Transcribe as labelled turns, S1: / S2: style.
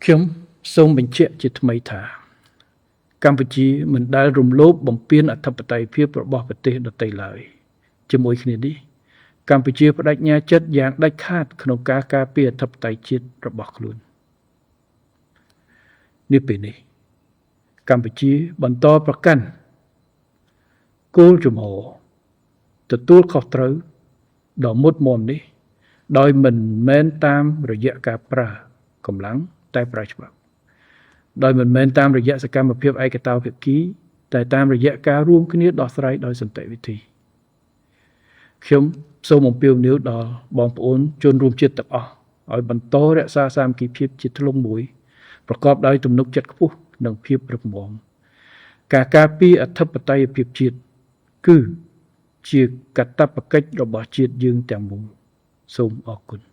S1: ខ្ញុំសូមបញ្ជាក់ជាថ្មីថាកម្ពុជាមិនដែលរំលោភបំពានអធិបតេយ្យភាពរបស់ប្រទេសដទៃឡើយជាមួយគ្នានេះកម្ពុជាបដិញ្ញាចិត្តយ៉ាងដាច់ខាតក្នុងការការពារអធិបតេយ្យជាតិរបស់ខ្លួននេះពេលនេះកម្ពុជាបន្តប្រកាន់គោលជំហរទទួលខុសត្រូវដ៏មុតមមនេះដោយមិនមែនតាមរយៈការប្រើកម្លាំងតែប្រើច្បាប់ដោយមិនមែនតាមរយៈសកម្មភាពឯកតោភាគីតែតាមរយៈការរួមគ្នាដោះស្រាយដោយសន្តិវិធីខ្ញុំសូមអំពាវនាវដល់បងប្អូនជនរួមជាតិទាំងអស់ឲ្យបន្តរក្សាសាមគ្គីភាពជាធ្លុងមួយប្រកបដោយទំនុកចិត្តខ្ពស់និងភាពរឹងមាំការការពារអធិបតេយ្យភាពជាតិគឺជាកាតព្វកិច្ចរបស់ជាតិយើងទាំងមូលសូមអរគុណ